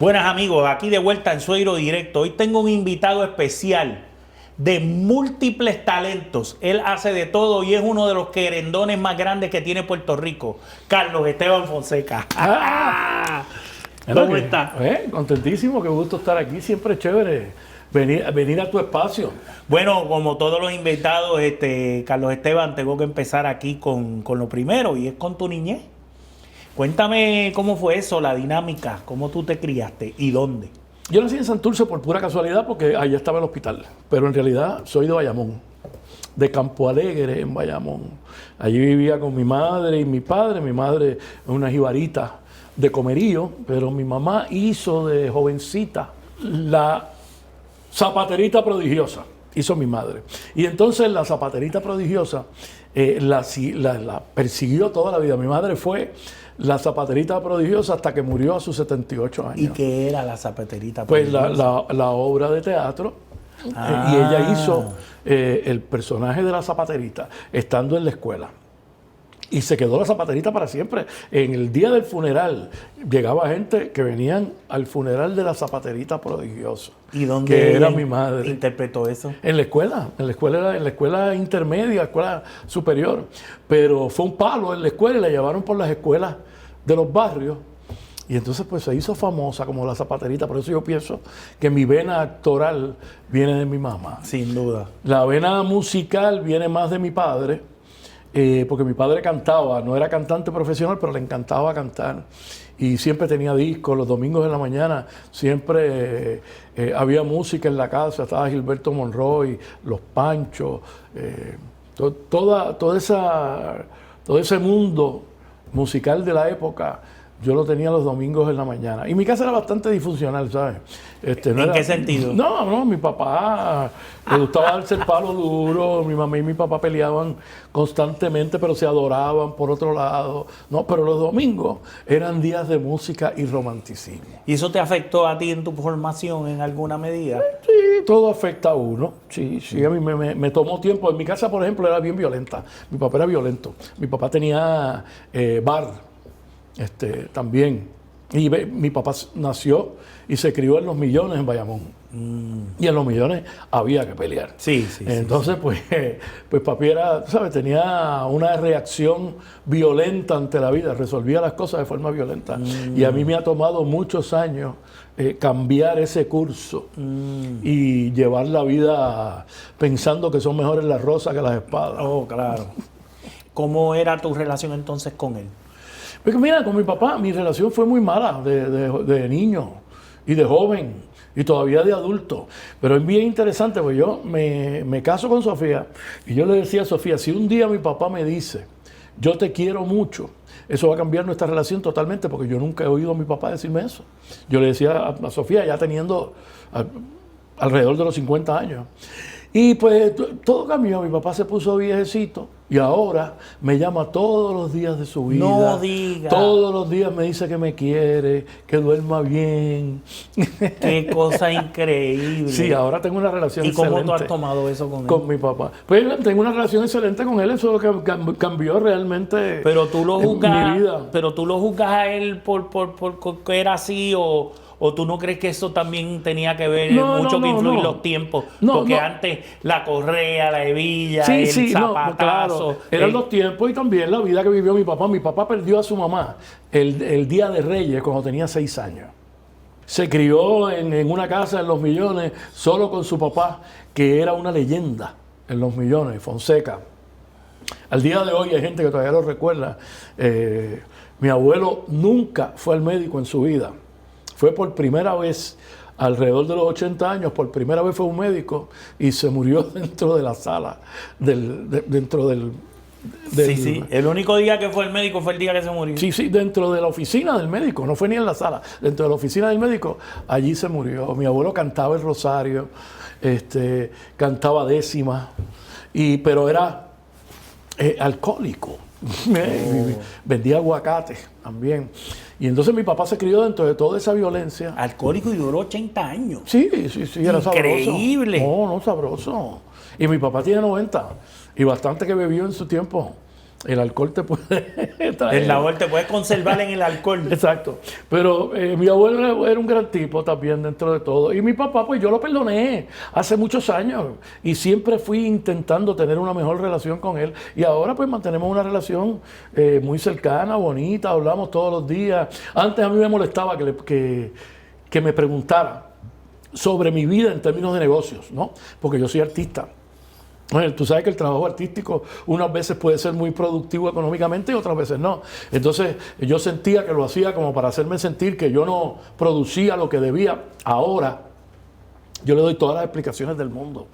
Buenas amigos, aquí de vuelta en Suegro Directo. Hoy tengo un invitado especial de múltiples talentos. Él hace de todo y es uno de los querendones más grandes que tiene Puerto Rico. Carlos Esteban Fonseca. ¿Cómo estás? Contentísimo, qué gusto estar aquí. Siempre es chévere venir a tu espacio. Bueno, como todos los invitados, Carlos Esteban, tengo que empezar aquí con lo primero y es con tu niñez. Cuéntame cómo fue eso, la dinámica, cómo tú te criaste y dónde. Yo nací en Santurce por pura casualidad porque allá estaba el hospital, pero en realidad soy de Bayamón, de Campo Alegre en Bayamón. Allí vivía con mi madre y mi padre. Mi madre es una jibarita de Comerío, pero mi mamá hizo de jovencita la zapaterita prodigiosa, hizo mi madre. Y entonces la zapaterita prodigiosa la persiguió toda la vida. Mi madre fue la zapaterita prodigiosa hasta que murió a sus 78 años. ¿Y qué era la zapaterita Pues prodigiosa? la obra de teatro. Y ella hizo el personaje de la zapaterita estando en la escuela. Y se quedó la zapaterita para siempre. En el día del funeral llegaba gente que venían al funeral de la zapaterita prodigiosa. ¿Y dónde que era ella mi madre? interpretó eso? En la escuela intermedia, escuela superior. Pero fue un palo en la escuela y la llevaron por las escuelas de los barrios. Y entonces pues se hizo famosa como la zapaterita. Por eso yo pienso que mi vena actoral viene de mi mamá. Sin duda. La vena musical viene más de mi padre. Porque mi padre cantaba, no era cantante profesional, pero le encantaba cantar. Y siempre tenía discos, los domingos en la mañana siempre había música en la casa, estaba Gilberto Monroy, Los Panchos, todo ese mundo musical de la época. Yo lo tenía los domingos en la mañana. Y mi casa era bastante disfuncional, ¿sabes? ¿En qué sentido? No, mi papá le gustaba darse el palo duro. Mi mamá y mi papá peleaban constantemente, pero se adoraban por otro lado. No, pero los domingos eran días de música y romanticismo. ¿Y eso te afectó a ti en tu formación en alguna medida? Sí, todo afecta a uno. Sí, a mí me tomó tiempo. En mi casa, por ejemplo, era bien violenta. Mi papá era violento. Mi papá tenía bar. También. Y mi papá nació y se crió en Los Millones en Bayamón. Y en Los Millones había que pelear. Sí. Entonces, pues papi era, ¿sabes? Tenía una reacción violenta ante la vida, resolvía las cosas de forma violenta. Y a mí me ha tomado muchos años cambiar ese curso y llevar la vida pensando que son mejores las rosas que las espadas. Oh, claro. ¿Cómo era tu relación entonces con él? Porque mira, con mi papá mi relación fue muy mala de niño y de joven y todavía de adulto. Pero es bien interesante, porque yo me caso con Sofía y yo le decía a Sofía, si un día mi papá me dice, yo te quiero mucho, eso va a cambiar nuestra relación totalmente, porque yo nunca he oído a mi papá decirme eso. Yo le decía a Sofía, ya teniendo alrededor de los 50 años. Y pues todo cambió, mi papá se puso viejecito y ahora me llama todos los días de su vida. No diga. Todos los días me dice que me quiere, que duerma bien. Qué cosa increíble. Sí, ahora tengo una relación excelente. ¿Y cómo tú has tomado eso con él? Con mi papá. Pues tengo una relación excelente con él, eso es lo que cambió realmente Pero tú lo mi juzgas, vida. pero tú lo juzgas a él por que era así o tú no crees que eso también tenía que ver mucho que influir los tiempos, porque antes la correa, la hebilla, el zapatazo, claro. Eran los tiempos y también la vida que vivió mi papá. Mi papá perdió a su mamá el Día de Reyes cuando tenía 6 años. Se crió en una casa en Los Millones solo con su papá, que era una leyenda en Los Millones, Fonseca. Al día de hoy hay gente que todavía lo recuerda. Mi abuelo nunca fue al médico en su vida. Fue por primera vez, alrededor de los 80 años, por primera vez fue un médico y se murió dentro de la sala, dentro del... Sí. El único día que fue el médico fue el día que se murió. Sí, dentro de la oficina del médico, no fue ni en la sala, dentro de la oficina del médico, allí se murió. Mi abuelo cantaba el rosario, cantaba décimas, pero era alcohólico. Vendía aguacates también. Y entonces mi papá se crió dentro de toda esa violencia. Alcohólico y duró 80 años. Sí, era sabroso. Increíble. No, sabroso. Y mi papá tiene 90 y bastante que bebió en su tiempo. El alcohol te puede traer. El labor te puedes conservar en el alcohol. Exacto. Pero mi abuelo era un gran tipo también dentro de todo. Y mi papá, pues yo lo perdoné hace muchos años. Y siempre fui intentando tener una mejor relación con él. Y ahora pues mantenemos una relación muy cercana, bonita, hablamos todos los días. Antes a mí me molestaba que me preguntara sobre mi vida en términos de negocios, ¿no? Porque yo soy artista. Bueno, tú sabes que el trabajo artístico unas veces puede ser muy productivo económicamente y otras veces no. Entonces yo sentía que lo hacía como para hacerme sentir que yo no producía lo que debía. Ahora yo le doy todas las explicaciones del mundo.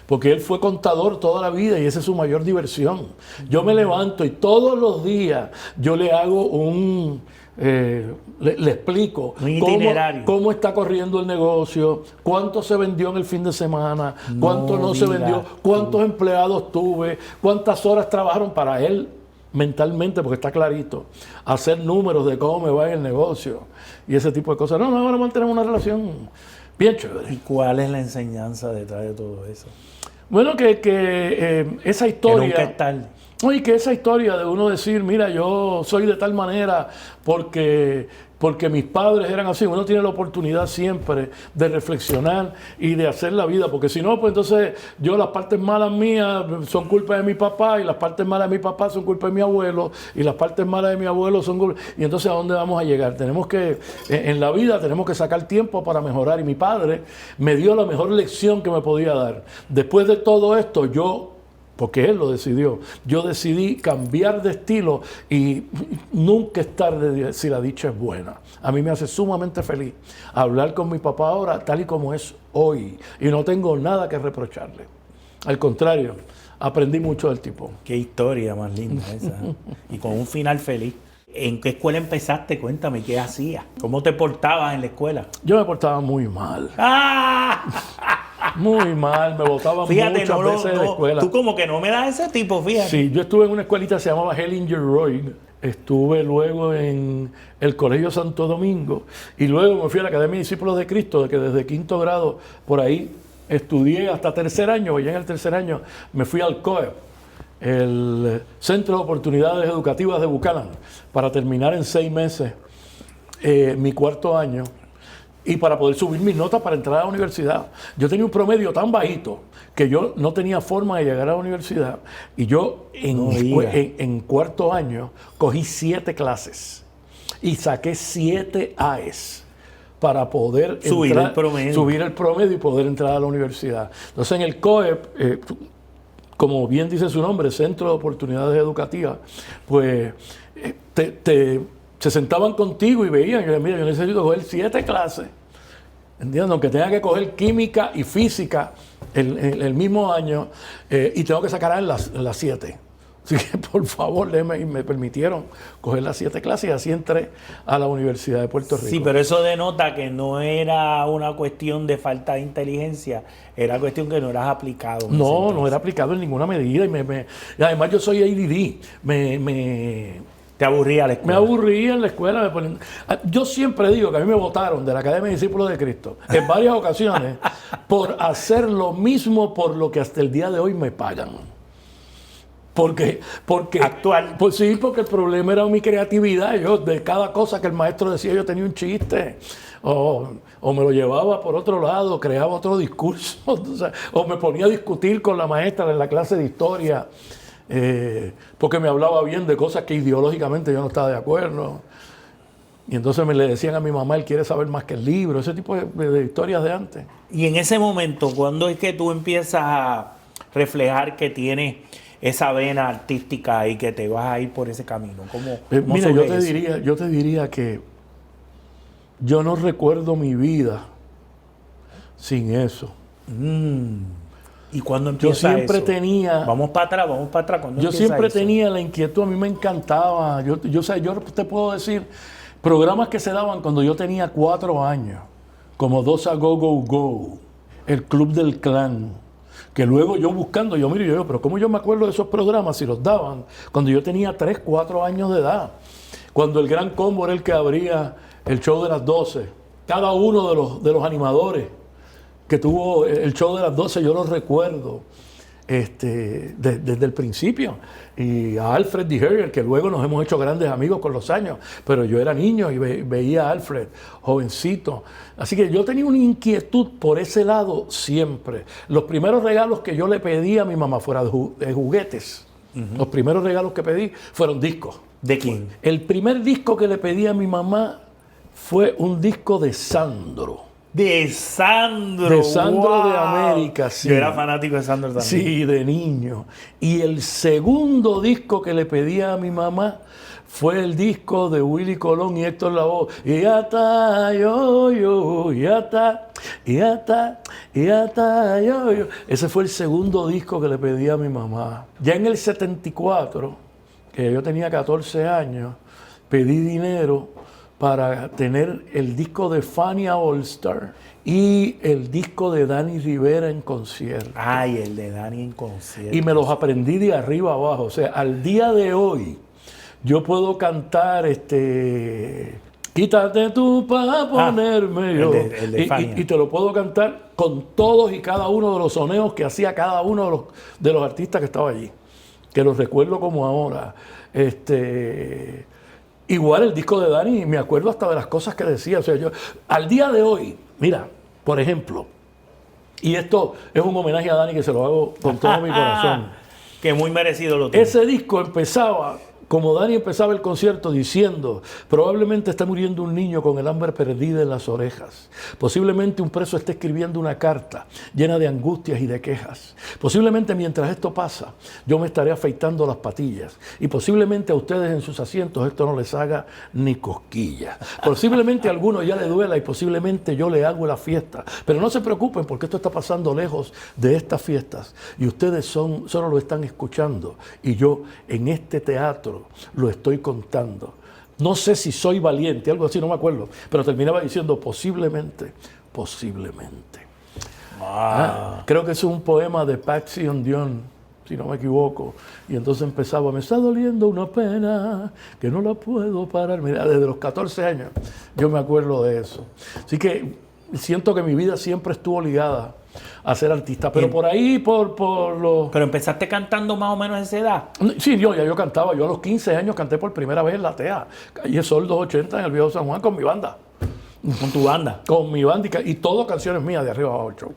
Porque él fue contador toda la vida y esa es su mayor diversión. Yo me levanto y todos los días yo le hago le explico un itinerario. cómo está corriendo el negocio, cuánto se vendió en el fin de semana, cuánto no se vendió, cuántos empleados tuve, cuántas horas trabajaron para él mentalmente, porque está clarito, hacer números de cómo me va en el negocio y ese tipo de cosas. No, ahora mantenemos una relación bien chévere. ¿Y cuál es la enseñanza detrás de todo eso? Bueno, esa historia... Que nunca es tarde. Y que esa historia de uno decir, mira, yo soy de tal manera porque mis padres eran así. Uno tiene la oportunidad siempre de reflexionar y de hacer la vida, porque si no, pues entonces las partes malas mías son culpa de mi papá y las partes malas de mi papá son culpa de mi abuelo y las partes malas de mi abuelo son culpa... Y entonces, ¿a dónde vamos a llegar? En la vida tenemos que sacar tiempo para mejorar y mi padre me dio la mejor lección que me podía dar. Después de todo esto, porque él lo decidió, yo decidí cambiar de estilo y nunca es tarde si la dicha es buena. A mí me hace sumamente feliz hablar con mi papá ahora tal y como es hoy y no tengo nada que reprocharle. Al contrario, aprendí mucho del tipo. Qué historia más linda esa. Y con un final feliz. ¿En qué escuela empezaste? Cuéntame, ¿qué hacías? ¿Cómo te portabas en la escuela? Yo me portaba muy mal. ¡Ah! Muy mal, me botaba muchas veces de la escuela. Tú como que no me das ese tipo, fíjate. Sí, yo estuve en una escuelita que se llamaba Hellinger Roy. Estuve luego en el Colegio Santo Domingo y luego me fui a la Academia de Discípulos de Cristo, que desde quinto grado por ahí estudié hasta tercer año, y ya en el tercer año me fui al COEP, el Centro de Oportunidades Educativas de Buchanan, para terminar en 6 meses mi cuarto año y para poder subir mis notas para entrar a la universidad. Yo tenía un promedio tan bajito que yo no tenía forma de llegar a la universidad y yo en cuarto año cogí 7 clases y saqué 7 AES para poder subir el promedio y poder entrar a la universidad. Entonces en el COEP, como bien dice su nombre, Centro de Oportunidades Educativas, pues se sentaban contigo y veían, yo decía, mira, yo necesito coger 7 clases, ¿entiendes? Aunque tenga que coger química y física el mismo año y tengo que sacar en las 7. Así que por favor, me permitieron coger las 7 clases y así entré a la Universidad de Puerto Rico. Sí, pero eso denota que no era una cuestión de falta de inteligencia, era cuestión que no eras aplicado. No era aplicado en ninguna medida. Y además yo soy ADD. ¿Te aburría la escuela? Me aburría en la escuela. Yo siempre digo que a mí me votaron de la Academia de Discípulos de Cristo en varias ocasiones por hacer lo mismo por lo que hasta el día de hoy me pagan. Porque actual. Pues sí, porque el problema era mi creatividad. Yo de cada cosa que el maestro decía yo tenía un chiste. O me lo llevaba por otro lado, creaba otro discurso. O me ponía a discutir con la maestra en la clase de historia. Porque me hablaba bien de cosas que ideológicamente yo no estaba de acuerdo. Y entonces me le decían a mi mamá, él quiere saber más que el libro. Ese tipo de historias de antes. Y en ese momento, ¿cuándo es que tú empiezas a reflejar que tienes esa vena artística y que te vas a ir por ese camino? ¿Cómo mira, yo te diría que yo no recuerdo mi vida sin eso. ¿Y cuándo empieza yo siempre eso? tenía... Vamos para atrás. Yo siempre tenía la inquietud, a mí me encantaba. Yo te puedo decir, programas que se daban cuando yo tenía 4 años, como 2 a Go, Go, Go, el Club del Clan, que luego yo buscando, pero ¿cómo yo me acuerdo de esos programas si los daban cuando yo tenía 3, 4 años de edad? Cuando el Gran Combo era el que abría el show de las 12. Cada uno de los animadores que tuvo el show de las 12, yo los recuerdo. desde el principio. Y a Alfred D. Herrier, que luego nos hemos hecho grandes amigos con los años, pero yo era niño y veía a Alfred, jovencito. Así que yo tenía una inquietud por ese lado siempre. Los primeros regalos que yo le pedí a mi mamá fuera de juguetes. Los primeros regalos que pedí fueron discos. ¿De quién? El primer disco que le pedí a mi mamá fue un disco de Sandro. De Sandro. De Sandro ¡wow! de América, sí. Yo era fanático de Sandro también. Sí, de niño. Y el segundo disco que le pedí a mi mamá fue el disco de Willy Colón y Héctor Lavoe. Y ya está, yo, ya está, ya está, ya está, yo. Ese fue el segundo disco que le pedí a mi mamá. Ya en el 74, que yo tenía 14 años, pedí dinero para tener el disco de Fania All Star y el disco de Danny Rivera en concierto. Ay, el de Danny en concierto. Y me los aprendí de arriba abajo. O sea, al día de hoy, yo puedo cantar Quítate tú para ponerme yo. El de Fania. Y te lo puedo cantar con todos y cada uno de los soneos que hacía cada uno de los artistas que estaba allí. Que los recuerdo como ahora. Igual el disco de Danny, me acuerdo hasta de las cosas que decía. O sea, yo, al día de hoy, mira, por ejemplo, y esto es un homenaje a Danny que se lo hago con todo mi corazón. Que muy merecido lo tiene. Ese disco empezaba, como Danny empezaba el concierto diciendo, probablemente está muriendo un niño con el hambre perdida en las orejas. Posiblemente un preso esté escribiendo una carta llena de angustias y de quejas. Posiblemente mientras esto pasa, yo me estaré afeitando las patillas. Y posiblemente a ustedes en sus asientos esto no les haga ni cosquillas. Posiblemente a algunos ya le duela y posiblemente yo le hago la fiesta. Pero no se preocupen porque esto está pasando lejos de estas fiestas. Y ustedes solo lo están escuchando. Y yo en este teatro lo estoy contando. No sé si soy valiente, algo así, no me acuerdo, pero terminaba diciendo posiblemente. Creo que es un poema de Patsy Dion, si no me equivoco. Y entonces empezaba, me está doliendo una pena que no la puedo parar. Mira, desde los 14 años yo me acuerdo de eso. Así que siento que mi vida siempre estuvo ligada a ser artista, pero por ahí, por los... Pero empezaste cantando más o menos a esa edad. Sí, yo cantaba. Yo a los 15 años canté por primera vez en la TEA, calle Sol 280 en el Viejo San Juan con mi banda. Con tu banda. Con mi banda y todo canciones mías de arriba abajo el show.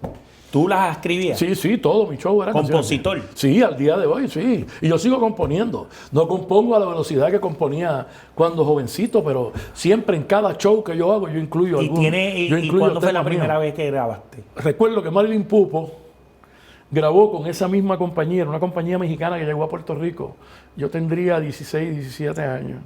¿Tú las escribías? Sí, todo mi show era ¿Compositor? canciones. Sí, al día de hoy, sí. Y yo sigo componiendo. No compongo a la velocidad que componía cuando jovencito, pero siempre en cada show que yo hago yo incluyo ¿Y cuándo fue la primera vez que grabaste? Recuerdo que Marilyn Pupo grabó con esa misma compañía, una compañía mexicana que llegó a Puerto Rico. Yo tendría 16, 17 años.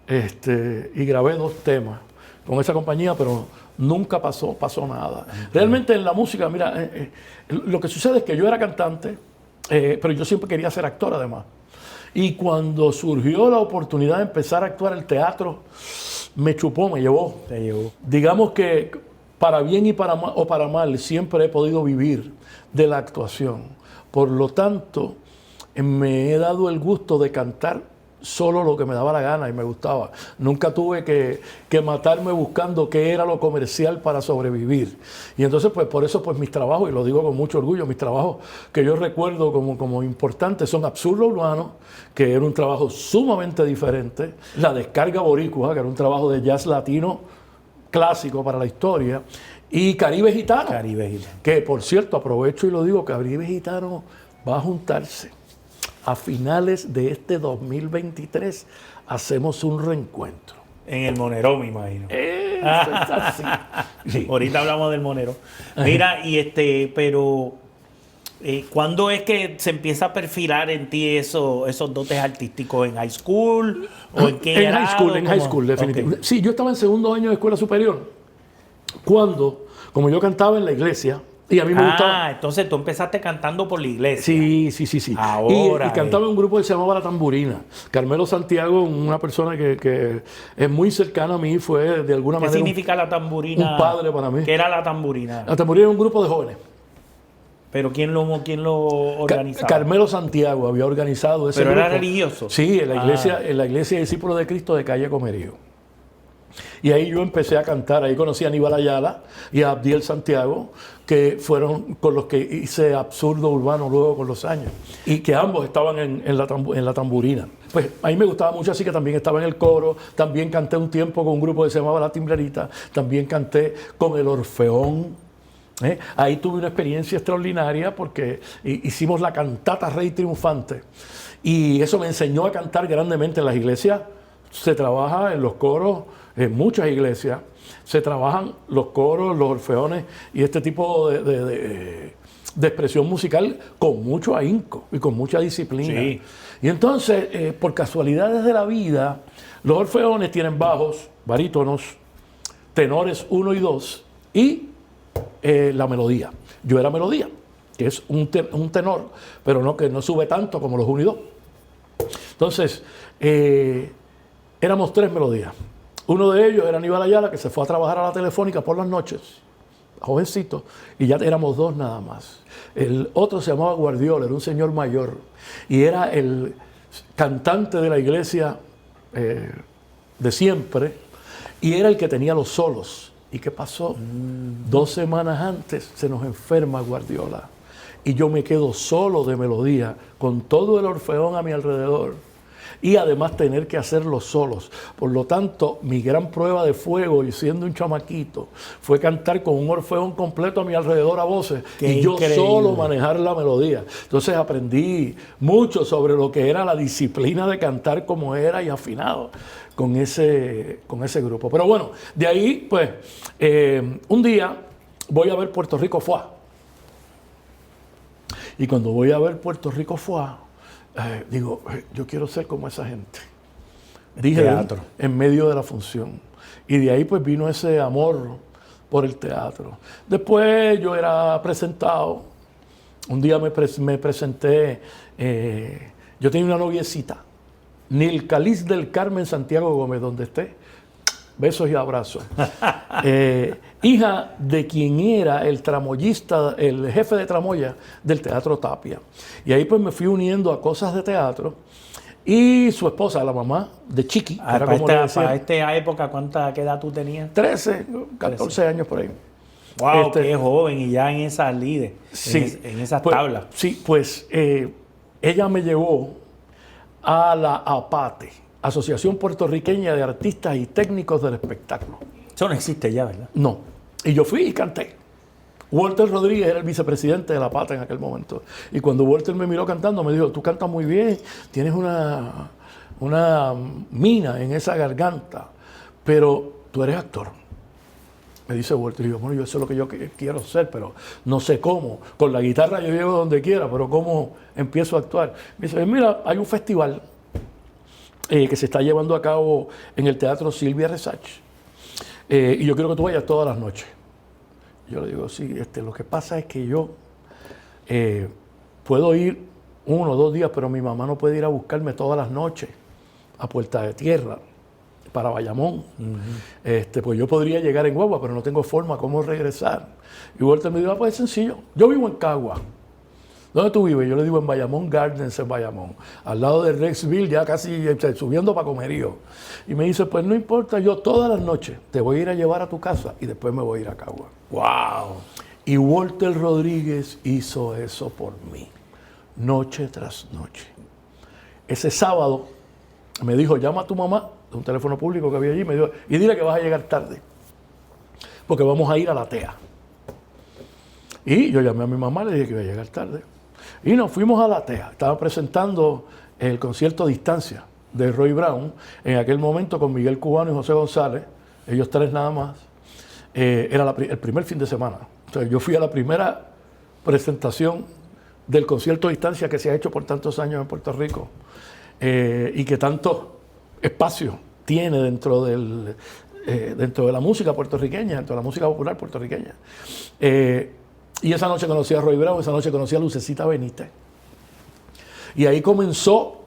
Y grabé 2 temas con esa compañía, pero nunca pasó nada. Realmente en la música, mira, lo que sucede es que yo era cantante, pero yo siempre quería ser actor además. Y cuando surgió la oportunidad de empezar a actuar el teatro, me chupó, me llevó. Te llevó. Digamos que para bien y para mal, siempre he podido vivir de la actuación. Por lo tanto, me he dado el gusto de cantar solo lo que me daba la gana y me gustaba. Nunca tuve que matarme buscando qué era lo comercial para sobrevivir. Y entonces, pues por eso, pues mis trabajos, y lo digo con mucho orgullo, mis trabajos que yo recuerdo como importantes son Absurdo Urbano, que era un trabajo sumamente diferente, La Descarga Boricua, que era un trabajo de jazz latino clásico para la historia, y Caribe Gitano. Caribe Gitano. Que, por cierto, aprovecho y lo digo, Caribe Gitano va a juntarse. A finales de este 2023 hacemos un reencuentro. En el Monero, me imagino. Eso es así. Sí. Ahorita hablamos del Monero. Mira, pero ¿cuándo es que se empieza a perfilar en ti esos dotes artísticos? ¿En high school? ¿O en qué grado? En high school, definitivamente. Okay. Sí, yo estaba en segundo año de escuela superior. Cuando, como yo cantaba en la iglesia, y a mí me gustaba. Entonces tú empezaste cantando por la iglesia. Sí. Ahora. Y cantaba en un grupo que se llamaba La Tamburina. Carmelo Santiago, una persona que es muy cercana a mí, fue de alguna manera. ¿Qué significa La Tamburina? Un padre para mí. ¿Qué era La Tamburina? La Tamburina era un grupo de jóvenes. ¿Pero quién lo organizaba? Carmelo Santiago había organizado ese grupo. ¿Pero era grupo. religioso? Sí, en la iglesia Discípulos de Cristo de calle Comerío. Y ahí yo empecé a cantar. Ahí conocí a Aníbal Ayala y a Abdiel Santiago, que fueron con los que hice Absurdo Urbano luego con los años. Y que ambos estaban en la tamburina. Pues a mí me gustaba mucho, así que también estaba en el coro. También canté un tiempo con un grupo que se llamaba La Timbrerita. También canté con el Orfeón. Ahí tuve una experiencia extraordinaria porque hicimos la cantata Rey Triunfante. Y eso me enseñó a cantar grandemente en las iglesias. Se trabaja en los coros, en muchas iglesias, se trabajan los coros, los orfeones y este tipo de expresión musical con mucho ahínco y con mucha disciplina. Sí. Y entonces, por casualidades de la vida, los orfeones tienen bajos, barítonos, tenores 1 y 2 y la melodía. Yo era melodía, que es un tenor, pero no que no sube tanto como los 1 y 2. Entonces, éramos 3 melodías. Uno de ellos era Aníbal Ayala, que se fue a trabajar a la Telefónica por las noches, jovencito, y ya éramos 2 nada más. El otro se llamaba Guardiola, era un señor mayor, y era el cantante de la iglesia de siempre, y era el que tenía los solos. ¿Y qué pasó? 2 semanas antes se nos enferma Guardiola, y yo me quedo solo de melodía, con todo el orfeón a mi alrededor, y además tener que hacerlo solos. Por lo tanto, mi gran prueba de fuego, y siendo un chamaquito, fue cantar con un orfeón completo a mi alrededor a voces y yo solo manejar la melodía. Entonces aprendí mucho sobre lo que era la disciplina de cantar como era y afinado con ese grupo. Pero bueno, de ahí, pues, un día voy a ver Puerto Rico Fuá. Y cuando voy a ver Puerto Rico Fuá, digo, yo quiero ser como esa gente. Dije teatro. En medio de la función. Y de ahí pues vino ese amor por el teatro. Después yo era presentado. Un día me presenté. Yo tenía una noviecita, Nilka Liz del Carmen Santiago Gómez, donde esté. Besos y abrazos. Hija de quien era el tramoyista, el jefe de tramoya del Teatro Tapia. Y ahí pues me fui uniendo a cosas de teatro. Y su esposa, la mamá de Chiqui. Para esta época, ¿qué edad tú tenías? 13, 14 años por ahí. Wow, qué joven, y ya en esas líderes, sí, en esas pues, tablas. Sí, pues ella me llevó a la APATE, Asociación Puertorriqueña de Artistas y Técnicos del Espectáculo. Eso no existe ya, ¿verdad? No. Y yo fui y canté. Walter Rodríguez era el vicepresidente de la PATA en aquel momento. Y cuando Walter me miró cantando, me dijo, tú cantas muy bien, tienes una mina en esa garganta, pero tú eres actor. Me dice Walter, y yo, bueno, yo sé lo que yo quiero ser, pero no sé cómo. Con la guitarra yo llego donde quiera, pero ¿cómo empiezo a actuar? Me dice, mira, hay un festival que se está llevando a cabo en el Teatro Silvia Resach. Y yo quiero que tú vayas todas las noches. Yo le digo, sí, lo que pasa es que yo puedo ir 1 o 2 días, pero mi mamá no puede ir a buscarme todas las noches a Puerta de Tierra, para Bayamón. Pues yo podría llegar en guagua, pero no tengo forma cómo regresar. Y Walter me dijo, pues es sencillo, yo vivo en Cagua. ¿Dónde tú vives? Yo le digo en Bayamón Gardens, en Bayamón, al lado de Rexville, ya casi subiendo para Comerío. Y me dice, pues no importa, yo todas las noches te voy a ir a llevar a tu casa y después me voy a ir a Cagua. ¡Wow! Y Walter Rodríguez hizo eso por mí, noche tras noche. Ese sábado me dijo, llama a tu mamá, de un teléfono público que había allí, me dijo, y dile que vas a llegar tarde, porque vamos a ir a la TEA. Y yo llamé a mi mamá, le dije que iba a llegar tarde. Y nos fuimos a la TEA. Estaba presentando el concierto a distancia de Roy Brown, en aquel momento con Miguel Cubano y José González, ellos 3 nada más. Era el primer fin de semana. O sea, yo fui a la primera presentación del concierto a distancia que se ha hecho por tantos años en Puerto Rico y que tanto espacio tiene dentro de la música puertorriqueña, dentro de la música popular puertorriqueña. Y esa noche conocí a Roy Brown, esa noche conocí a Lucecita Benítez. Y ahí comenzó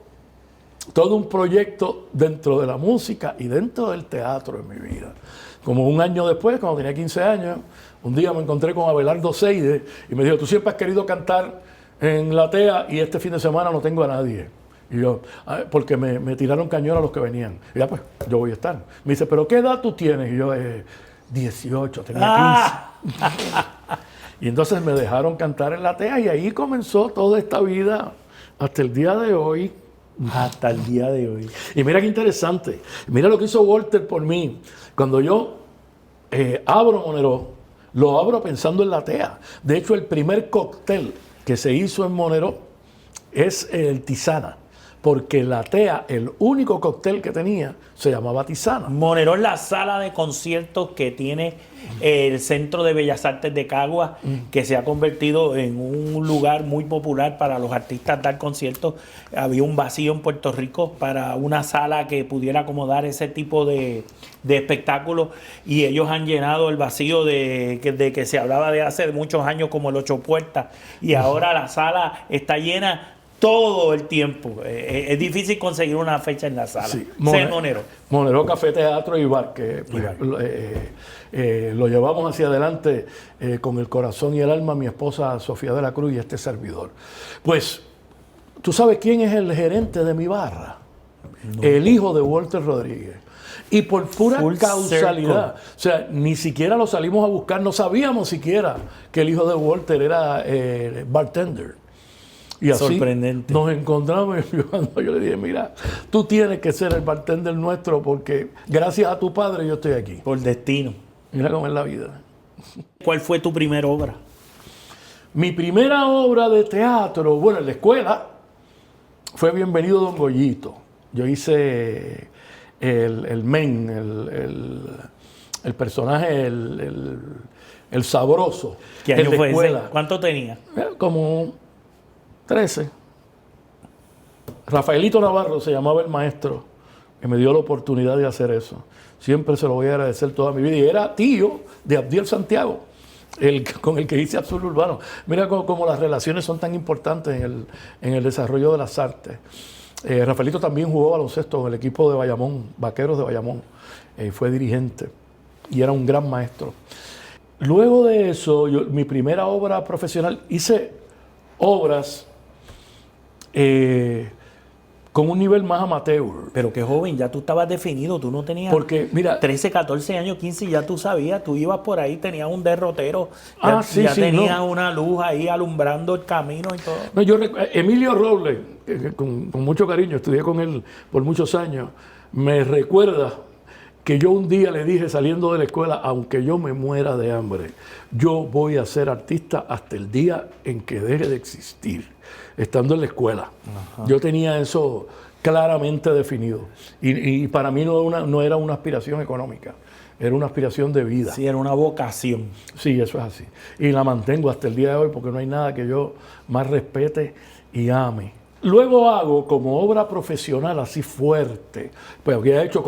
todo un proyecto dentro de la música y dentro del teatro en mi vida. Como un año después, cuando tenía 15 años, un día me encontré con Abelardo Seide y me dijo, tú siempre has querido cantar en la TEA y este fin de semana no tengo a nadie. Y yo, porque me tiraron cañón a los que venían. Y ya, pues, yo voy a estar. Me dice, ¿pero qué edad tú tienes? Y yo, 18, tenía 15. Y entonces me dejaron cantar en la TEA y ahí comenzó toda esta vida hasta el día de hoy. Hasta el día de hoy. Y mira qué interesante. Mira lo que hizo Walter por mí. Cuando yo abro Monero, lo abro pensando en la TEA. De hecho, el primer cóctel que se hizo en Monero es el Tisana. Porque la TEA, el único cóctel que tenía, se llamaba Tisana. Monero es la sala de conciertos que tiene el Centro de Bellas Artes de Caguas, que se ha convertido en un lugar muy popular para los artistas dar conciertos. Había un vacío en Puerto Rico para una sala que pudiera acomodar ese tipo de espectáculos, y ellos han llenado el vacío de que se hablaba de hace muchos años como el Ocho Puertas, y ahora la sala está llena todo el tiempo. Es difícil conseguir una fecha en la sala. Sí, Monero. Monero Café, Teatro y Bar, que pues, lo llevamos hacia adelante con el corazón y el alma, mi esposa Sofía de la Cruz y este servidor. Pues, ¿tú sabes quién es el gerente de mi barra? No. El hijo de Walter Rodríguez. Y por pura causalidad, o sea, ni siquiera lo salimos a buscar, no sabíamos siquiera que el hijo de Walter era bartender. Y así sorprendente. Nos encontramos y cuando yo le dije, mira, tú tienes que ser el bartender nuestro porque gracias a tu padre yo estoy aquí. Por destino. Mira cómo es la vida. ¿Cuál fue tu primera obra? Mi primera obra de teatro, bueno, en la escuela, fue Bienvenido Don Goyito. Yo hice el men, el personaje, el sabroso. ¿Qué año fue ese? ¿Cuánto tenía? Como 13. Rafaelito Navarro se llamaba el maestro que me dio la oportunidad de hacer eso. Siempre se lo voy a agradecer toda mi vida. Y era tío de Abdiel Santiago, con el que hice Azul Urbano. Mira cómo las relaciones son tan importantes en el desarrollo de las artes. Rafaelito también jugó baloncesto con el equipo de Bayamón, Vaqueros de Bayamón. Fue dirigente y era un gran maestro. Luego de eso, mi primera obra profesional, hice obras con un nivel más amateur. Pero qué joven, ya tú estabas definido, tú no tenías porque, mira, 13, 14 años, 15, ya tú sabías, tú ibas por ahí, tenías un derrotero, sí, tenías no. una luz ahí alumbrando el camino y todo. No, Emilio Robles, con mucho cariño, estudié con él por muchos años, me recuerda que yo un día le dije saliendo de la escuela, aunque yo me muera de hambre, yo voy a ser artista hasta el día en que deje de existir, estando en la escuela. Ajá. Yo tenía eso claramente definido. Y para mí no era una aspiración económica, era una aspiración de vida. Sí, era una vocación. Sí, eso es así. Y la mantengo hasta el día de hoy porque no hay nada que yo más respete y ame. Luego hago como obra profesional así fuerte. Pues había hecho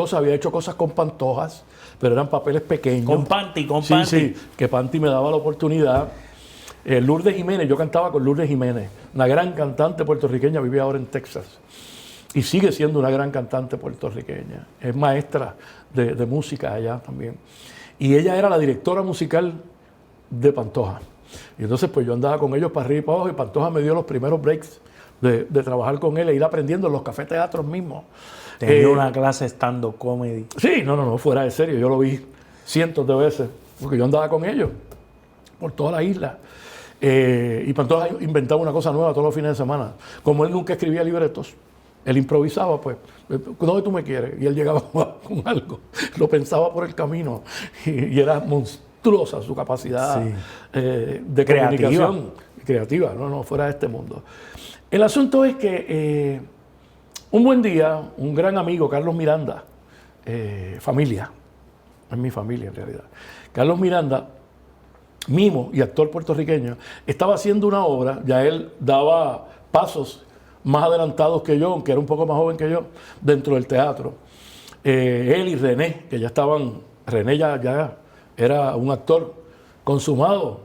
cosas con Pantojas, pero eran papeles pequeños. Con Panty. Sí, que Panty me daba la oportunidad. Lourdes Jiménez, yo cantaba con Lourdes Jiménez, una gran cantante puertorriqueña, vivía ahora en Texas. Y sigue siendo una gran cantante puertorriqueña. Es maestra de música allá también. Y ella era la directora musical de Pantoja. Y entonces pues yo andaba con ellos para arriba y para abajo y Pantoja me dio los primeros breaks de trabajar con él e ir aprendiendo en los cafés teatros mismos. Tenía una clase stand-up comedy. Sí, no, fuera de serio. Yo lo vi cientos de veces, porque yo andaba con ellos por toda la isla. Y Pantoja inventaba una cosa nueva todos los fines de semana. Como él nunca escribía libretos, él improvisaba, pues, ¿dónde tú me quieres? Y él llegaba con algo, lo pensaba por el camino y era monstruosa su capacidad de comunicación creativa, no, fuera de este mundo. El asunto es que un buen día, un gran amigo, Carlos Miranda, familia, es mi familia en realidad, Carlos Miranda, mimo y actor puertorriqueño, estaba haciendo una obra, ya él daba pasos más adelantados que yo, aunque era un poco más joven que yo, dentro del teatro. Él y René, que ya estaban, René ya era un actor consumado.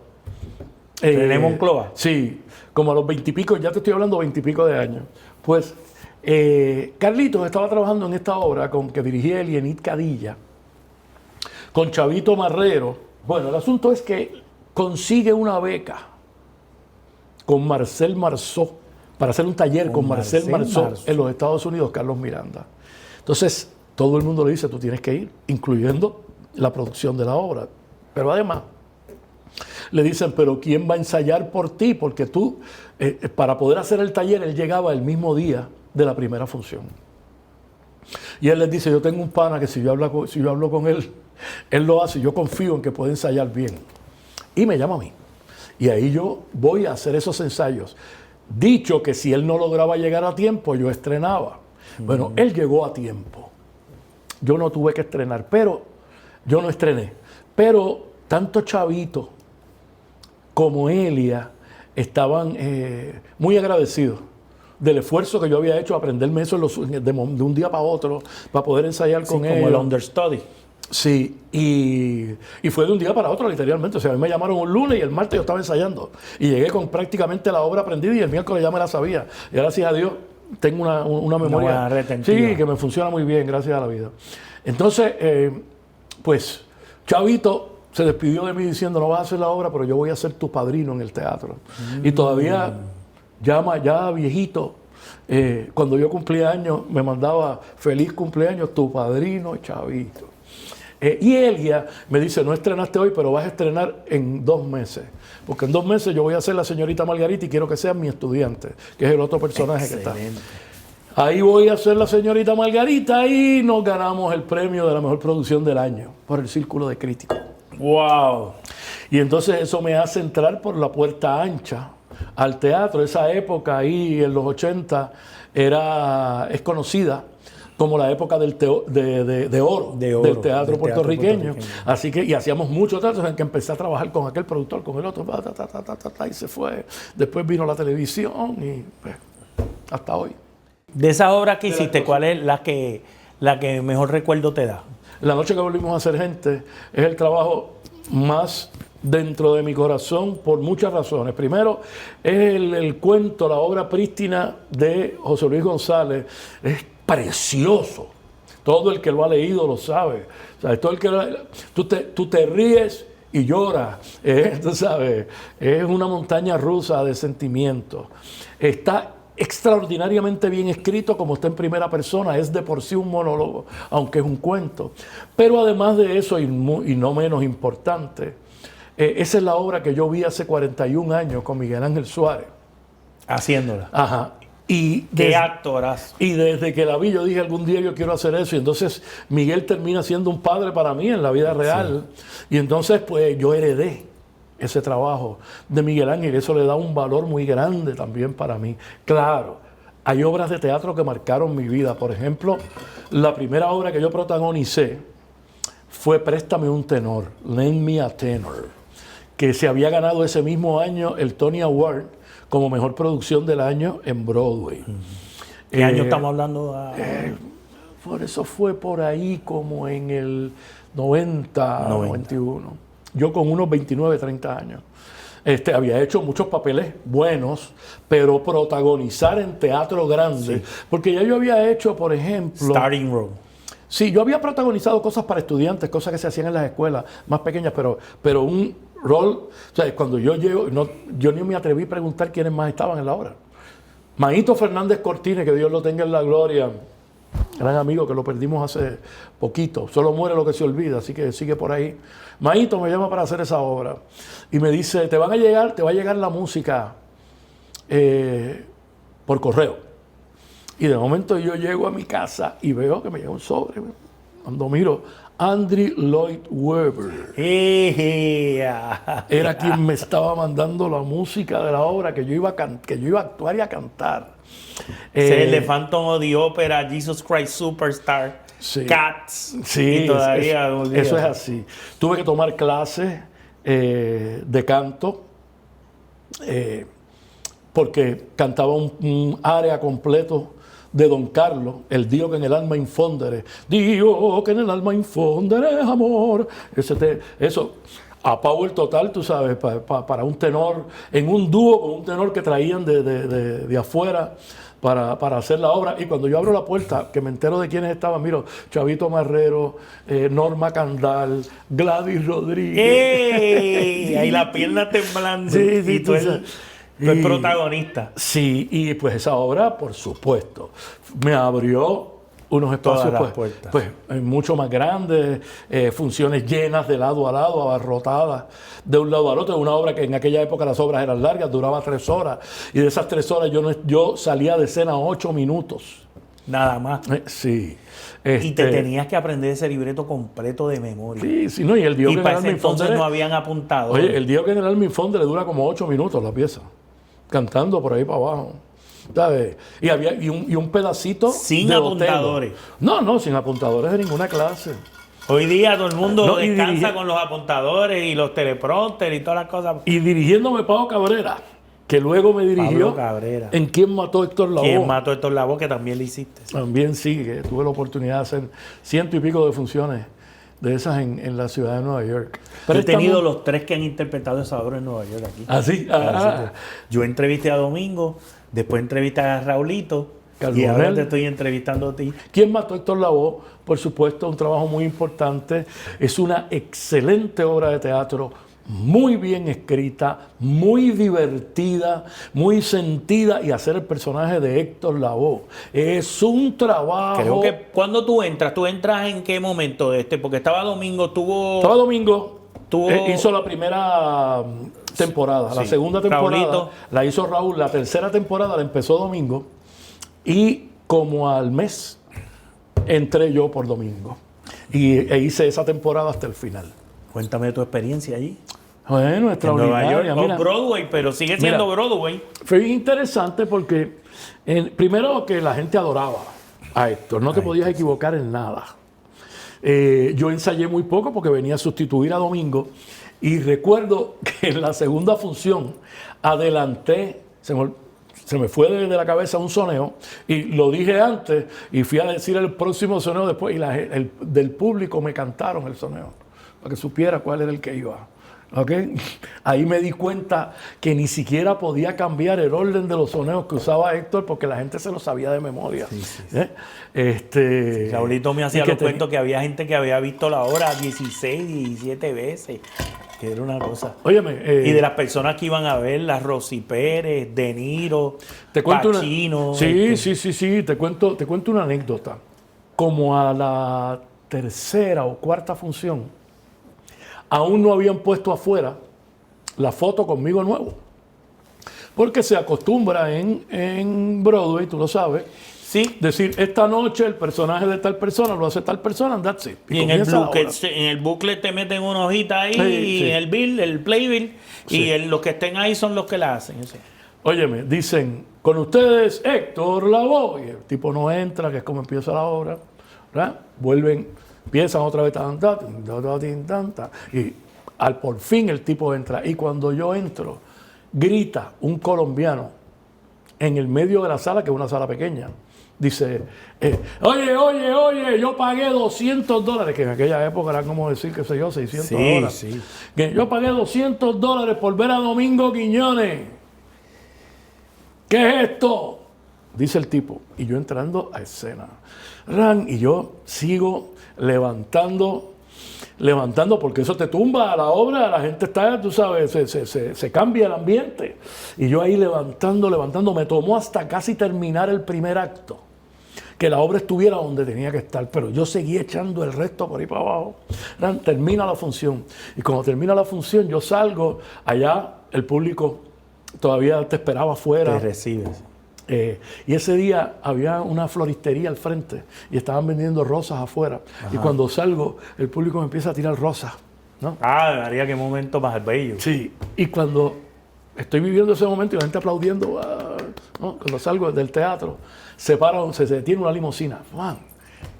René Moncloa. Sí, como a los 20 y pico, ya te estoy hablando 20 y pico de años. Pues Carlitos estaba trabajando en esta obra que dirigía Elienit Cadilla, con Chavito Marrero. Bueno, el asunto es que consigue una beca con Marcel Marceau para hacer un taller con Marcel Marceau Marceau en los Estados Unidos, Carlos Miranda. Entonces, todo el mundo le dice, tú tienes que ir, incluyendo la producción de la obra. Pero además, le dicen, pero ¿quién va a ensayar por ti? Porque tú, para poder hacer el taller, él llegaba el mismo día de la primera función. Y él les dice, yo tengo un pana que si yo hablo con él, él lo hace, yo confío en que puede ensayar bien. Y me llama a mí. Y ahí yo voy a hacer esos ensayos. Dicho que si él no lograba llegar a tiempo, yo estrenaba. Bueno, él llegó a tiempo. Yo no tuve que estrenar, pero yo no estrené. Pero tanto Chavito como Elia estaban muy agradecidos del esfuerzo que yo había hecho, aprenderme eso de un día para otro, para poder ensayar con ellos. Como el understudy. Sí, y fue de un día para otro, literalmente. O sea, a mí me llamaron un lunes y el martes yo estaba ensayando. Y llegué con prácticamente la obra aprendida y el miércoles ya me la sabía. Y gracias a Dios tengo una memoria sí, que me funciona muy bien, gracias a la vida. Entonces, pues, Chavito se despidió de mí diciendo, no vas a hacer la obra, pero yo voy a ser tu padrino en el teatro. Y todavía, ya viejito, cuando yo cumplía años, me mandaba feliz cumpleaños, tu padrino Chavito. Y Elia me dice, no estrenaste hoy, pero vas a estrenar en 2 meses. Porque en 2 meses yo voy a ser la señorita Margarita y quiero que seas mi estudiante, que es el otro personaje que está. Ahí voy a ser la señorita Margarita y nos ganamos el premio de la mejor producción del año por el Círculo de Críticos. ¡Wow! Y entonces eso me hace entrar por la puerta ancha al teatro. Esa época ahí en los 80 es conocida como la época de oro del teatro puertorriqueño. Así que, y hacíamos muchos teatros en que empecé a trabajar con aquel productor, con el otro, y se fue. Después vino la televisión y pues, hasta hoy. De esas obras que hiciste, ¿cuál es la que mejor recuerdo te da? La noche que volvimos a ser gente es el trabajo más dentro de mi corazón por muchas razones. Primero, es el cuento, la obra prístina de José Luis González. Es precioso. Todo el que lo ha leído lo sabe. O sea, todo el que tú te ríes y lloras. Tú sabes, es una montaña rusa de sentimientos. Está extraordinariamente bien escrito, como está en primera persona, es de por sí un monólogo, aunque es un cuento. Pero además de eso, y no menos importante, esa es la obra que yo vi hace 41 años con Miguel Ángel Suárez. Haciéndola. Ajá. ¿Qué actorazo? Y desde que la vi, yo dije, algún día yo quiero hacer eso. Y entonces Miguel termina siendo un padre para mí en la vida real. Sí. Y entonces, pues, yo heredé ese trabajo de Miguel Ángel. Eso le da un valor muy grande también para mí. Claro, hay obras de teatro que marcaron mi vida. Por ejemplo, la primera obra que yo protagonicé fue Préstame un tenor, Lend Me a Tenor, que se había ganado ese mismo año el Tony Award como mejor producción del año en Broadway. ¿Qué año estamos hablando? Por eso fue por ahí como en el 90. 91. Yo con unos 29, 30 años. Había hecho muchos papeles buenos, pero protagonizar en teatro grande. Sí. Porque ya yo había hecho, por ejemplo... Starting Role. Sí, yo había protagonizado cosas para estudiantes, cosas que se hacían en las escuelas más pequeñas, pero un rol... O sea, cuando yo llego, yo ni me atreví a preguntar quiénes más estaban en la obra. Maíto Fernández Cortines, que Dios lo tenga en la gloria, gran amigo que lo perdimos hace poquito, solo muere lo que se olvida, así que sigue por ahí. Maíto me llama para hacer esa obra y me dice, te va a llegar la música por correo. Y de momento yo llego a mi casa y veo que me llega un sobre. Cuando miro, Andrew Lloyd Webber era quien me estaba mandando la música de la obra que yo iba a actuar y a cantar. El de Phantom of the Opera, Jesus Christ Superstar, sí, Cats. Sí, y todavía eso es así. Tuve que tomar clases de canto porque cantaba un área completo de Don Carlos, el Dio que en el alma infondere. Dio que en el alma infondere amor. Eso, a power total, tú sabes, para un tenor, en un dúo con un tenor que traían de afuera para hacer la obra. Y cuando yo abro la puerta, que me entero de quiénes estaban, miro, Chavito Marrero, Norma Candal, Gladys Rodríguez. ¡Ey! Ahí la pierna temblando. Sí, Tú eres protagonista. Sí, y pues esa obra, por supuesto, me abrió unos espacios Todas las puertas. mucho más grandes, funciones llenas de lado a lado, abarrotadas de un lado al otro. Una obra que en aquella época las obras eran largas, duraba 3 horas, y de esas 3 horas yo salía de escena 8 minutos. Nada más. Sí. Y te tenías que aprender ese libreto completo de memoria. Sí, no, y el Dios Y que en para el ese Armin entonces Fonder, no habían apuntado. oye, el Dios que en el Armin Fonder le dura como 8 minutos la pieza, cantando por ahí para abajo. ¿Sabes? Y había un pedacito Sin de apuntadores. Otelo. No, sin apuntadores de ninguna clase. Hoy día todo el mundo No, y descansa con los apuntadores y los teleprompters y todas las cosas. Y dirigiéndome Pablo Cabrera, que luego me dirigió Pablo Cabrera. en ¿Quién mató a Héctor Lavoe? ¿Quién mató a Héctor Lavoe? Que también le hiciste. También sí, que tuve la oportunidad de hacer 100 y pico de funciones de esas en la ciudad de Nueva York. Yo he tenido estamos- los 3 que han interpretado esa obra en Nueva York aquí. ¿Ah, sí? Yo entrevisté a Domingo, después entrevisté a Raulito Carlos y ahora Manuel. te estoy entrevistando a ti. ¿Quién mató a Héctor Lavoe? Por supuesto, un trabajo muy importante. Es una excelente obra de teatro, muy bien escrita, muy divertida, muy sentida, y hacer el personaje de Héctor Lavoe es un trabajo. Creo que cuando tú entras en qué momento de este, porque estaba Domingo, Estaba Domingo. tuvo- Hizo la primera temporada, la Sí. segunda temporada Raulito. la hizo Raúl, la tercera temporada la empezó Domingo, y como al mes entré yo por Domingo e hice esa temporada hasta el final. Cuéntame tu experiencia allí. Bueno, En Nueva extraordinaria. York, Mira, o Broadway, pero sigue siendo Mira. Broadway. fue bien interesante porque primero que la gente adoraba a Héctor, no te podías equivocar en nada. Yo ensayé muy poco porque venía a sustituir a Domingo, y recuerdo que en la segunda función adelanté, se me fue de la cabeza un soneo, y lo dije antes y fui a decir el próximo soneo después, y del público me cantaron el soneo para que supiera cuál era el que iba. ¿Ok? Ahí me di cuenta que ni siquiera podía cambiar el orden de los soneos que usaba Héctor, porque la gente se lo sabía de memoria. Raulito me y hacía que los cuentos que había gente que había visto la obra 16, 17 veces. Que era una cosa. Óyeme, Y de las personas que iban a verla, Rosy Pérez, De Niro, te cuento Pacino. sí, te cuento una anécdota. Como a la tercera o cuarta función, aún no habían puesto afuera la foto conmigo nuevo. Porque se acostumbra en Broadway, tú lo sabes, Sí. decir, esta noche el personaje de tal persona lo hace tal persona, and that's it. Y en el, comienza la booklet, obra. en el booklet te meten una hojita ahí, Sí, y sí. el bill, el playbill, y los que estén ahí son los que la hacen. Eso. Óyeme, dicen, con ustedes Héctor Lavoe, y el tipo no entra, que es como empieza la obra, ¿verdad? Vuelven, empiezan otra vez, y por fin el tipo entra, y cuando yo entro, grita un colombiano en el medio de la sala, que es una sala pequeña, dice, oye, yo pagué $200, que en aquella época era como decir, qué sé yo, $600. Sí. Que yo pagué $200 por ver a Domingo Quiñones. ¿Qué es esto? Dice el tipo. Y yo entrando a escena. Y yo sigo levantando, porque eso te tumba a la obra, la gente está, tú sabes, se cambia el ambiente. Y yo ahí levantando, me tomó hasta casi terminar el primer acto, que la obra estuviera donde tenía que estar, pero yo seguí echando el resto por ahí para abajo. Termina la función, y cuando termina la función yo salgo, allá el público todavía te esperaba afuera. Te recibes. Y ese día había una floristería al frente y estaban vendiendo rosas afuera. Y cuando salgo, el público me empieza a tirar rosas, ¿no? María, qué momento más bello. Sí, y cuando estoy viviendo ese momento y la gente aplaudiendo, ¿no? Cuando salgo del teatro, se detiene una limusina, ¡man!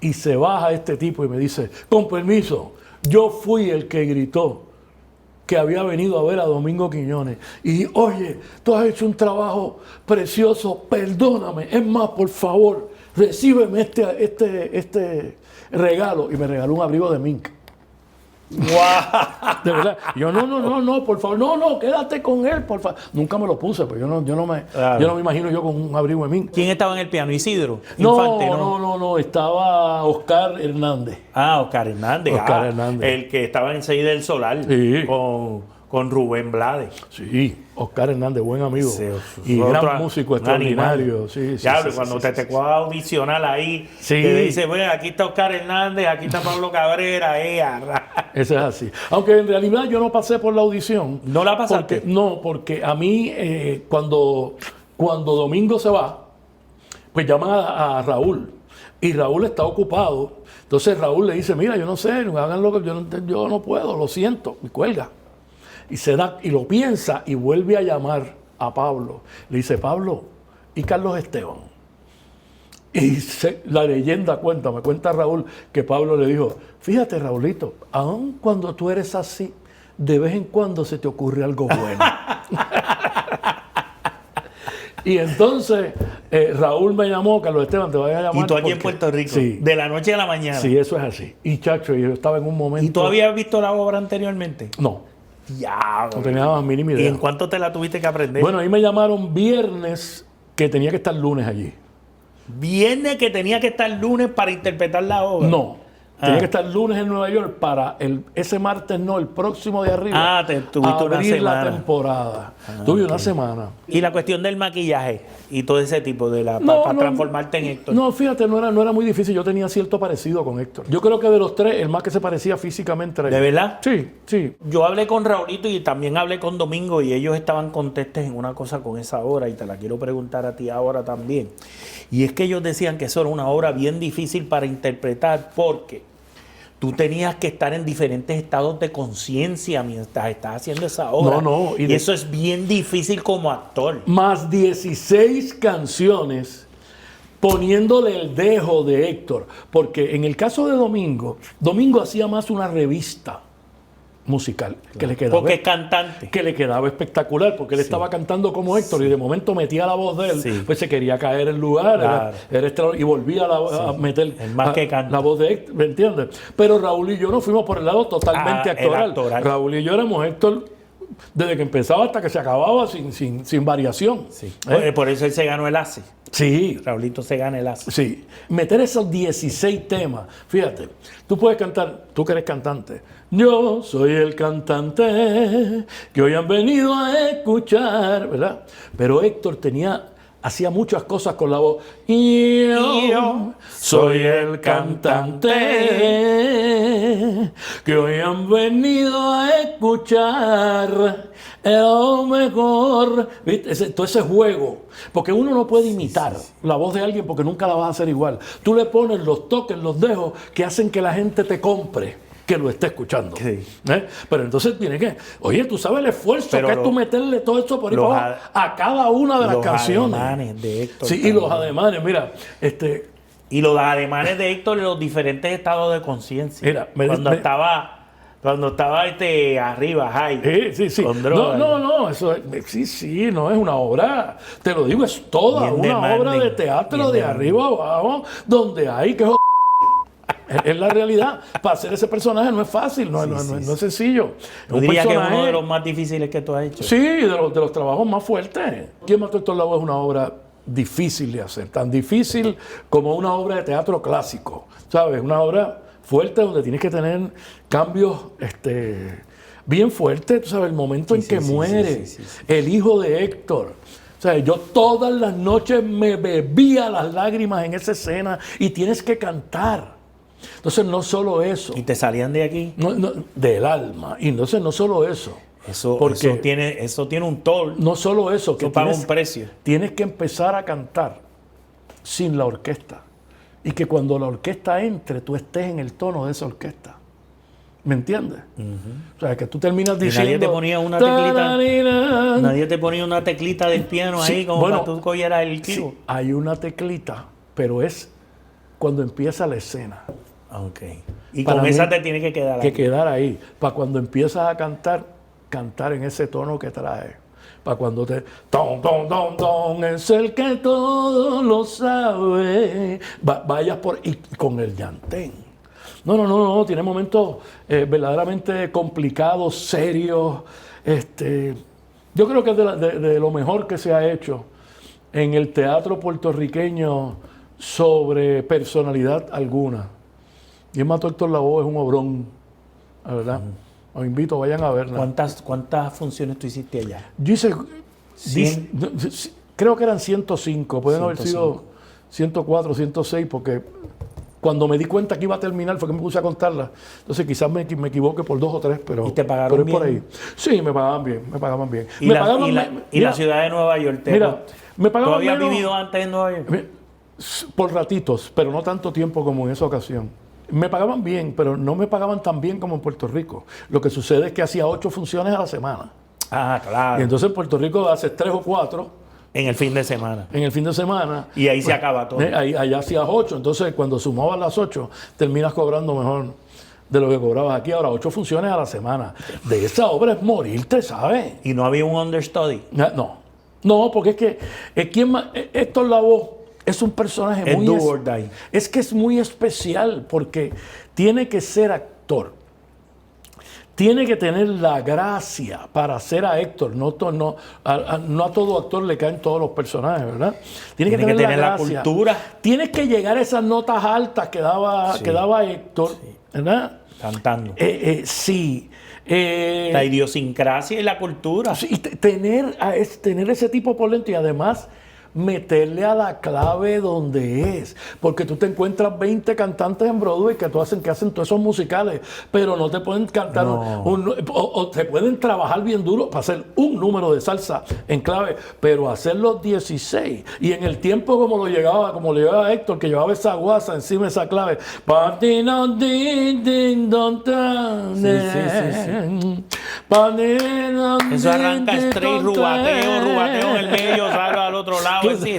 Y se baja este tipo y me dice, con permiso, yo fui el que gritó que había venido a ver a Domingo Quiñones. Y oye, tú has hecho un trabajo precioso, perdóname, es más, por favor, recíbeme este regalo. Y me regaló un abrigo de mink. ¡Guau! De verdad. Yo, no, por favor, no, quédate con él, por favor. Nunca me lo puse, pues yo no me imagino yo con un abrigo de mink. ¿Quién estaba en el piano? ¿Isidro? Infante, No, estaba Oscar Hernández. Oscar Hernández. Oscar Hernández. El que estaba enseguida del solar. Sí. Con con Rubén Blades. Sí, Oscar Hernández, buen amigo. Sí, y otro- gran músico un extraordinario. animal. Sí, sí, Diablo, sí, cuando sí, te sí, tocó audicionar ahí, Sí. que dice, bueno, aquí está Oscar Hernández, aquí está Pablo Cabrera, Eso es así. Aunque en realidad yo no pasé por la audición. ¿No la pasaste? Porque a mí, cuando Domingo se va, pues llaman a Raúl. Y Raúl está ocupado. Entonces Raúl le dice, mira, yo no sé, hagan lo que yo no puedo, lo siento. Y cuelga. Y lo piensa y vuelve a llamar a Pablo. Le dice, Pablo, ¿y Carlos Esteban? Y la leyenda me cuenta Raúl, que Pablo le dijo, fíjate, Raulito, aun cuando tú eres así, de vez en cuando se te ocurre algo bueno. Y entonces Raúl me llamó, Carlos Esteban, te voy a llamar. Y tú aquí en porque- Puerto Rico, Sí, de la noche a la mañana. sí, eso es así. Y chacho, yo estaba en un momento... ¿Y tú habías visto la obra anteriormente? No, Ya. no tenía la más mínima ¿Y idea. en cuánto te la tuviste que aprender? Bueno, ahí me llamaron viernes, que tenía que estar lunes allí. Viernes que tenía que estar lunes para interpretar la obra. No, tenía que estar lunes en Nueva York para ese martes, no, el próximo de arriba. Ah, tuviste una abrir la semana. temporada. Tuve una semana. Y la cuestión del maquillaje y todo ese tipo de para transformarte en Héctor. No, fíjate, no era muy difícil. Yo tenía cierto parecido con Héctor. Yo creo que de los tres, el más que se parecía físicamente era ¿De yo. verdad? Sí, sí. Yo hablé con Raulito y también hablé con Domingo y ellos estaban contestes en una cosa con esa obra y te la quiero preguntar a ti ahora también. Y es que ellos decían que eso era una obra bien difícil para interpretar porque tú tenías que estar en diferentes estados de conciencia mientras estás haciendo esa obra. No, y eso es bien difícil como actor. Más 16 canciones poniéndole el dejo de Héctor. Porque en el caso de Domingo hacía más una revista musical que le quedaba. Porque es cantante. Que le quedaba espectacular, porque él estaba cantando como Héctor y de momento metía la voz de él, Sí. pues se quería caer el lugar, Claro. y volvía a meter Es más que canta. la voz de Héctor, ¿me entiendes? Pero Raúl y yo nos fuimos por el lado totalmente El actoral. actoral. Raúl y yo éramos Héctor desde que empezaba hasta que se acababa sin variación. Sí. ¿Eh? Por eso él se ganó el ACE. Sí, Raulito se gana el ACE. sí. Meter esos 16 temas. Fíjate, tú puedes cantar, tú que eres cantante. Yo soy el cantante que hoy han venido a escuchar, ¿verdad? Pero Héctor hacía muchas cosas con la voz. Y yo soy el cantante que hoy han venido a escuchar lo mejor. ¿Viste? Todo ese juego. Porque uno no puede imitar la voz de alguien porque nunca la vas a hacer igual. Tú le pones los toques, los dejos que hacen que la gente te compre, que lo esté escuchando. Sí. Pero entonces tiene que... Oye, tú sabes el esfuerzo Pero que es tú meterle todo esto por ahí los para abajo a cada una de las los canciones. ademanes de Héctor Sí, y también. los ademanes, mira, Y los ademanes de Héctor en los diferentes estados de conciencia. Mira, cuando estaba arriba, high. sí. Con droga. No, eso sí, no es una obra, te lo digo, es toda Bien una demanding, obra de teatro bien de demanding. arriba abajo, donde hay que es la realidad. Para hacer ese personaje no es fácil, no es sencillo. Yo Un diría que es uno personaje- de los más difíciles que tú has hecho. Sí, de los trabajos más fuertes. ¿Quién mató a Héctor Lavoe? Es una obra difícil de hacer, tan difícil como una obra de teatro clásico, ¿sabes? Una obra fuerte donde tienes que tener cambios bien fuertes, tú sabes, el momento en que muere sí. el hijo de Héctor. O sea, yo todas las noches me bebía las lágrimas en esa escena y tienes que cantar. Entonces, no solo eso, Y te salían de aquí. del alma. Y entonces, no solo eso. Eso Porque- tiene un toll. No solo eso, que Eso paga tienes, un precio. tienes que empezar a cantar sin la orquesta. Y que cuando la orquesta entre, tú estés en el tono de esa orquesta. ¿Me entiendes? O sea, que tú terminas Y diciendo... nadie te ponía una teclita. "Tararina". Nadie te ponía una teclita del piano Sí, ahí como bueno, para que tú cogieras el Sí, kibo. hay una teclita, pero es cuando empieza la escena. Ok. Y Para con mí, esa te tiene que quedar Que ahí. quedar ahí. Para cuando empiezas a cantar en ese tono que trae. Para cuando te... Ton, es el que todo lo sabe. Vayas y con el llantén. No. Tiene momentos verdaderamente complicados, serios. Yo creo que es de lo mejor que se ha hecho en el teatro puertorriqueño sobre personalidad alguna. Y el Mato Héctor Lavoe es un obrón, la verdad. Los invito, vayan a verla. ¿Cuántas funciones tú hiciste allá? Yo hice, 100. creo que eran 105, pueden haber 105. sido 104, 106, porque cuando me di cuenta que iba a terminar fue que me puse a contarla. Entonces quizás me equivoque por 2 o 3, pero, ¿Y te pagaron pero es por bien? ahí. Sí, me pagaban bien. ¿Y, Me la, pagaban y, la, me- y la ciudad de Nueva York? Mira, me ¿Tú pagaban habías menos vivido antes en Nueva York? por ratitos, pero no tanto tiempo como en esa ocasión. Me pagaban bien, pero no me pagaban tan bien como en Puerto Rico. Lo que sucede es que hacía 8 funciones a la semana. Ah, claro. Y entonces en Puerto Rico haces 3 o 4 En el fin de semana. en el fin de semana. Y ahí se acaba todo. Allá hacías 8, entonces cuando sumabas las 8, terminas cobrando mejor de lo que cobrabas aquí. Ahora, 8 funciones a la semana. De esa obra es morirte, ¿sabes? Y no había un understudy. No, porque es que Héctor Lavoe es un personaje Es muy... do or die. Es que es muy especial porque tiene que ser actor. Tiene que tener la gracia para hacer a Héctor. No a todo actor le caen todos los personajes, ¿verdad? Tiene que tener la gracia. cultura. Tienes que llegar a esas notas altas que daba Héctor, ¿verdad? Cantando. Sí. La idiosincrasia y la cultura. Sí, tener ese tipo por dentro y además meterle a la clave donde es. Porque tú te encuentras 20 cantantes en Broadway que hacen todos esos musicales, pero no te pueden cantar o te pueden trabajar bien duro para hacer un número de salsa en clave, pero hacer los 16 y en el tiempo como le llevaba Héctor, que llevaba esa guasa encima de esa clave. Eso arranca straight, rubateo en el medio, salva al otro lado. Sí.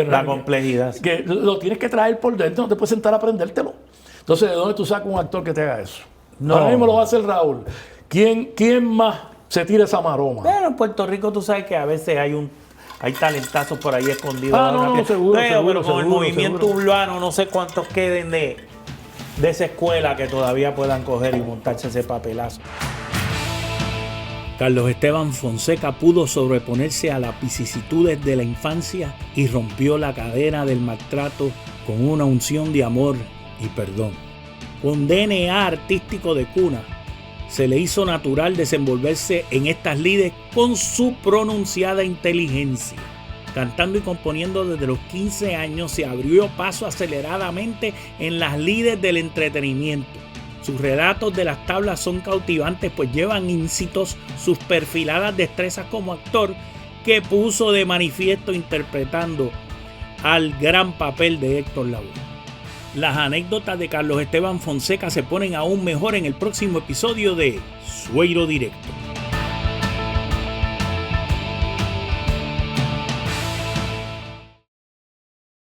La complejidad. Que lo tienes que traer por dentro, no te puedes sentar a aprendértelo. Entonces, ¿de dónde tú sacas un actor que te haga eso? No. Ahora mismo lo va a hacer Raúl. ¿Quién más se tira esa maroma? Bueno, en Puerto Rico tú sabes que a veces hay talentazos por ahí escondidos. Seguro. Pero con el movimiento urbano no sé cuántos queden de esa escuela que todavía puedan coger y montarse ese papelazo. Carlos Esteban Fonseca pudo sobreponerse a las vicisitudes de la infancia y rompió la cadena del maltrato con una unción de amor y perdón. Con DNA artístico de cuna, se le hizo natural desenvolverse en estas lides con su pronunciada inteligencia. Cantando y componiendo desde los 15 años, se abrió paso aceleradamente en las lides del entretenimiento. Sus relatos de las tablas son cautivantes, pues llevan íncitos sus perfiladas destrezas como actor que puso de manifiesto interpretando al gran papel de Héctor Lavoe. Las anécdotas de Carlos Esteban Fonseca se ponen aún mejor en el próximo episodio de Sueiro Directo.